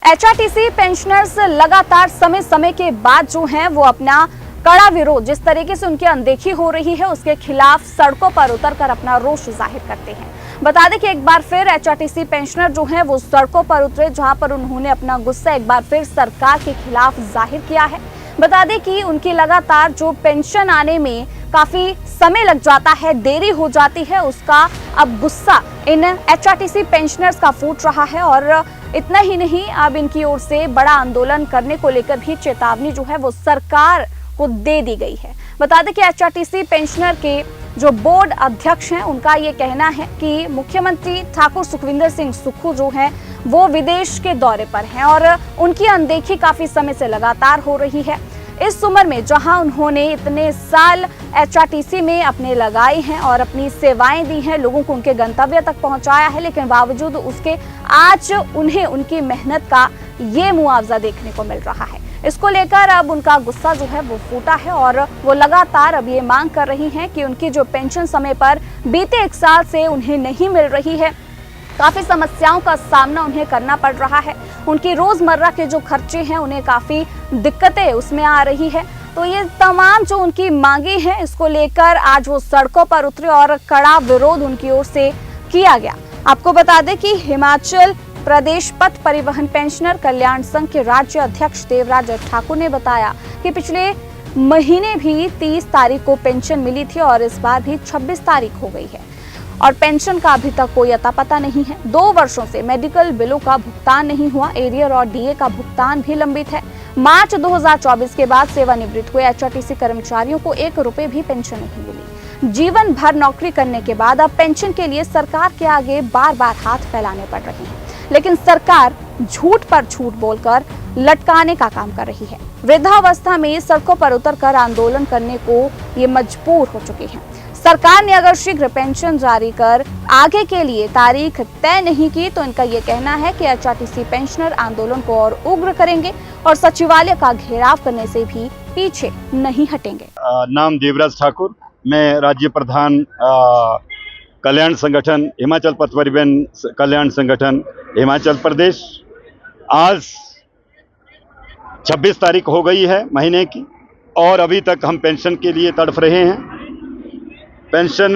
HRTC pensioners लगातार समय समय के बाद जो हैं वो अपना कड़ा विरोध, जिस तरीके से उनकी अनदेखी हो रही है उसके खिलाफ सड़कों पर उतरकर अपना रोष जाहिर करते हैं। बता दें कि एक बार फिर एचआरटीसी पेंशनर जो हैं वो सड़कों पर उतरे, जहां पर उन्होंने अपना गुस्सा एक बार फिर सरकार के खिलाफ जाहिर किया है। बता दें कि उनकी लगातार जो पेंशन आने में काफी समय लग जाता है, देरी हो जाती है, उसका अब गुस्सा इन एचआरटीसी पेंशनर्स का फूट रहा है। और इतना ही नहीं, अब इनकी ओर से बड़ा आंदोलन करने को लेकर भी चेतावनी जो है वो सरकार को दे दी गई है। बता दें कि एचआरटीसी पेंशनर के जो बोर्ड अध्यक्ष हैं उनका ये कहना है कि मुख्यमंत्री ठाकुर सुखविंदर सिंह सुक्खू जो हैं वो विदेश के दौरे पर हैं और उनकी अनदेखी काफी समय से लगातार हो रही है। इस उम्र में जहां उन्होंने इतने साल एचआरटीसी में अपने लगाए हैं और अपनी सेवाएं दी हैं, लोगों को उनके गंतव्य तक पहुंचाया है, लेकिन बावजूद उसके आज उन्हें उनकी मेहनत का ये मुआवजा देखने को मिल रहा है। इसको लेकर अब उनका गुस्सा जो है वो फूटा है और वो लगातार अब ये मांग कर रही हैं कि उनकी जो पेंशन समय पर बीते 1 साल से उन्हें नहीं मिल रही है, काफी समस्याओं का सामना उन्हें करना पड़ रहा है। उनकी रोजमर्रा के जो खर्चे हैं उन्हें काफी दिक्कतें उसमें आ रही है। तो ये तमाम जो उनकी मांगे हैं, इसको लेकर आज वो सड़कों पर उतरे और कड़ा विरोध उनकी ओर से किया गया। आपको बता दें कि हिमाचल प्रदेश पथ परिवहन पेंशनर कल्याण संघ के राज्य अध्यक्ष देवराज ठाकुर ने बताया कि पिछले महीने भी 30 तारीख को पेंशन मिली थी और इस बार भी 26 तारीख हो गई है और पेंशन का अभी तक कोई अता पता नहीं है। 2 वर्षों से मेडिकल बिलों का भुगतान नहीं हुआ, एरियर और डीए का भुगतान भी लंबित है। मार्च 2024 के बाद सेवानिवृत्त हुए एचआरटीसी कर्मचारियों को 1 रुपए भी पेंशन नहीं मिली। जीवन भर नौकरी करने के बाद अब पेंशन के लिए सरकार के आगे बार बार हाथ फैलाने पड़ रहे हैं, लेकिन सरकार झूठ पर झूठ बोलकर लटकाने का काम कर रही है। वृद्धावस्था में सड़कों पर उतरकर आंदोलन करने को ये मजबूर हो चुके हैं। सरकार ने अगर शीघ्र पेंशन जारी कर आगे के लिए तारीख तय नहीं की तो इनका ये कहना है कि एचआरटीसी पेंशनर आंदोलन को और उग्र करेंगे और सचिवालय का घेराव करने से भी पीछे नहीं हटेंगे। नाम देवराज ठाकुर, मैं राज्य प्रधान कल्याण संगठन हिमाचल पथ परिवहन कल्याण संगठन हिमाचल प्रदेश। आज 26 तारीख हो गई है महीने की और अभी तक हम पेंशन के लिए तड़प रहे हैं। पेंशन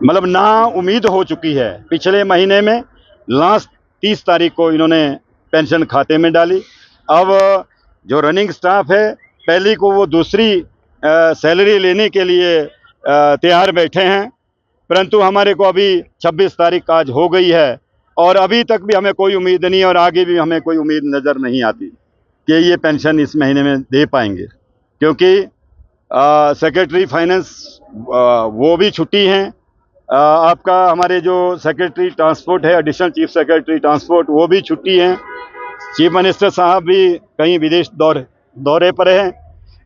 मतलब ना उम्मीद हो चुकी है। पिछले महीने में लास्ट 30 तारीख को इन्होंने पेंशन खाते में डाली। अब जो रनिंग स्टाफ है, पहली को वो दूसरी सैलरी लेने के लिए तैयार बैठे हैं, परंतु हमारे को अभी 26 तारीख आज हो गई है और अभी तक भी हमें कोई उम्मीद नहीं और आगे भी हमें कोई उम्मीद नज़र नहीं आती कि ये पेंशन इस महीने में दे पाएंगे, क्योंकि सेक्रेटरी फाइनेंस वो भी छुट्टी हैं। आपका हमारे जो सेक्रेटरी ट्रांसपोर्ट है, एडिशनल चीफ सेक्रेटरी ट्रांसपोर्ट, वो भी छुट्टी हैं। चीफ मिनिस्टर साहब भी कहीं विदेश दौरे पर हैं।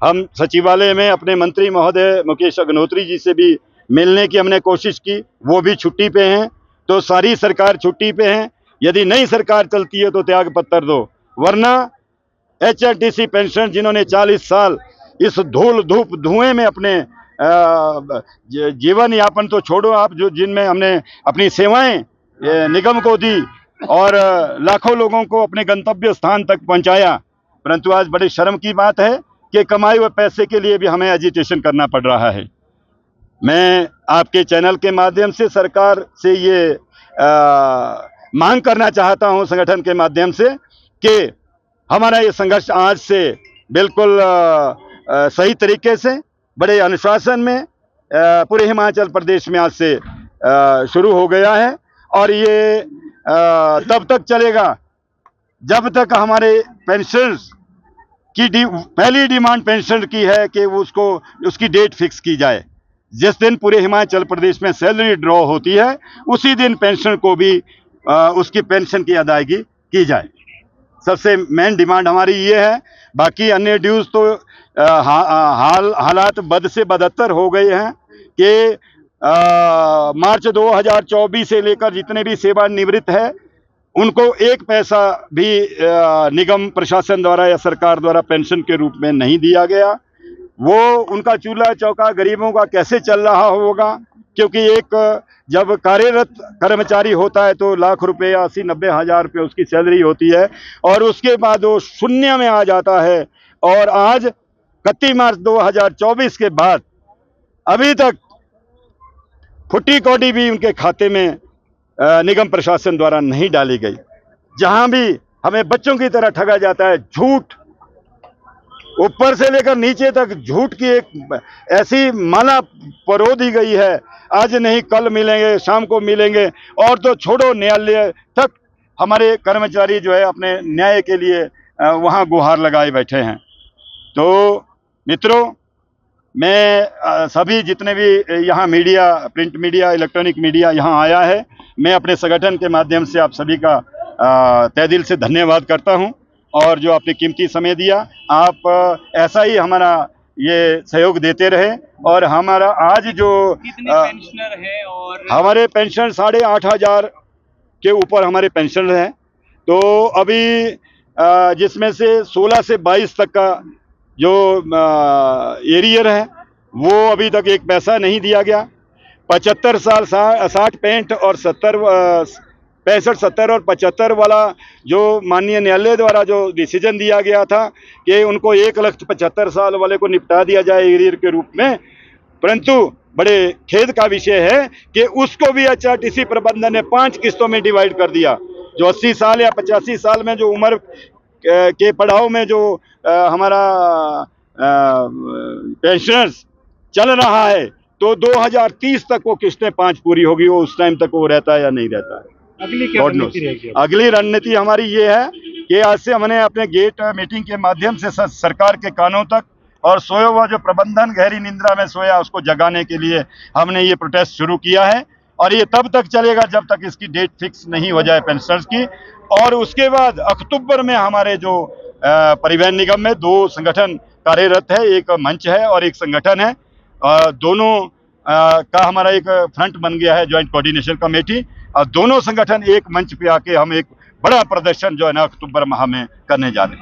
हम सचिवालय में अपने मंत्री महोदय मुकेश अग्निहोत्री जी से भी मिलने की हमने कोशिश की, वो भी छुट्टी पे हैं। तो सारी सरकार छुट्टी पे हैं। यदि नई सरकार चलती है तो त्याग पत्र दो, वरना एचआरटीसी पेंशन जिन्होंने 40 साल इस धूल धूप धुएं में अपने जीवन यापन तो छोड़ो आप, जो जिनमें हमने अपनी सेवाएं निगम को दी और लाखों लोगों को अपने गंतव्य स्थान तक पहुंचाया, परंतु आज बड़ी शर्म की बात है कि कमाए हुए पैसे के लिए भी हमें एजिटेशन करना पड़ रहा है। मैं आपके चैनल के माध्यम से सरकार से ये मांग करना चाहता हूं, संगठन के माध्यम से, कि हमारा ये संघर्ष आज से बिल्कुल सही तरीके से, बड़े अनुशासन में पूरे हिमाचल प्रदेश में आज से शुरू हो गया है और ये तब तक चलेगा जब तक हमारे पेंशनर्स की पहली डिमांड पेंशन की है कि उसकी डेट फिक्स की जाए। जिस दिन पूरे हिमाचल प्रदेश में सैलरी ड्रॉ होती है उसी दिन पेंशन को भी उसकी पेंशन की अदायगी की जाए। सबसे मेन डिमांड हमारी ये है। बाकी अन्य ड्यूज तो हालात बद से बदतर हो गए हैं कि मार्च 2024 से लेकर जितने भी सेवानिवृत्त है उनको 1 पैसा भी निगम प्रशासन द्वारा या सरकार द्वारा पेंशन के रूप में नहीं दिया गया। वो उनका चूल्हा चौका गरीबों का कैसे चल रहा होगा, क्योंकि एक जब कार्यरत कर्मचारी होता है तो लाख रुपए 80-90 हज़ार रुपये उसकी सैलरी होती है और उसके बाद वो शून्य में आ जाता है। और आज 31 मार्च 2024 के बाद अभी तक फुट्टी कौड़ी भी उनके खाते में निगम प्रशासन द्वारा नहीं डाली गई। जहां भी हमें बच्चों की तरह ठगा जाता है, झूठ ऊपर से लेकर नीचे तक झूठ की एक ऐसी माला परो दी गई है। आज नहीं कल मिलेंगे, शाम को मिलेंगे, और तो छोड़ो न्यायालय तक हमारे कर्मचारी जो है अपने न्याय के लिए वहां गुहार लगाए बैठे हैं। तो मित्रों, मैं सभी जितने भी यहाँ media, print media, electronic media यहाँ आया है, मैं अपने संगठन के माध्यम से आप सभी का तहे दिल से धन्यवाद करता हूँ। और जो आपने कीमती समय दिया, आप ऐसा ही हमारा ये सहयोग देते रहे। और हमारा आज जो कितने पेंशनर हैं और हमारे पेंशन 8,500 के ऊपर हमारे पेंशन हैं। तो अभी जिसमें से 16 से 22 तक का जो एरियर है वो अभी तक एक पैसा नहीं दिया गया। 75 साल 60 65 और 65 70 और 75 वाला जो माननीय न्यायालय द्वारा जो डिसीजन दिया गया था कि उनको 1,75,000 साल वाले को निपटा दिया जाए एरियर के रूप में, परंतु बड़े खेद का विषय है कि उसको भी एचआरटीसी प्रबंधन ने 5 किस्तों में डिवाइड कर दिया। जो 80 साल या 85 साल में जो उम्र के पड़ाव में जो हमारा पेंशनर्स चल रहा है, तो 2030 तक वो किस्तें 5 पूरी होगी। वो उस टाइम तक वो रहता है या नहीं रहता है, अगली क्या रणनीति रहेगी? अगली रणनीति हमारी ये है कि आज से हमने अपने गेट मीटिंग के माध्यम से सरकार के कानों तक और सोया हुआ जो प्रबंधन गहरी निंद्रा में सोया उसको जगाने के लिए हमने ये प्रोटेस्ट शुरू किया है। और ये तब तक चलेगा जब तक इसकी डेट फिक्स नहीं हो जाए पेंशनर्स की। और उसके बाद अक्टूबर में हमारे जो परिवहन निगम में 2 संगठन कार्यरत है, एक मंच है और एक संगठन है। दोनों का हमारा एक फ्रंट बन गया है, ज्वाइंट कोऑर्डिनेशन कमेटी। और दोनों संगठन एक मंच पे आके हम एक बड़ा प्रदर्शन जो है ना अक्टूबर माह में करने जा रहे हैं।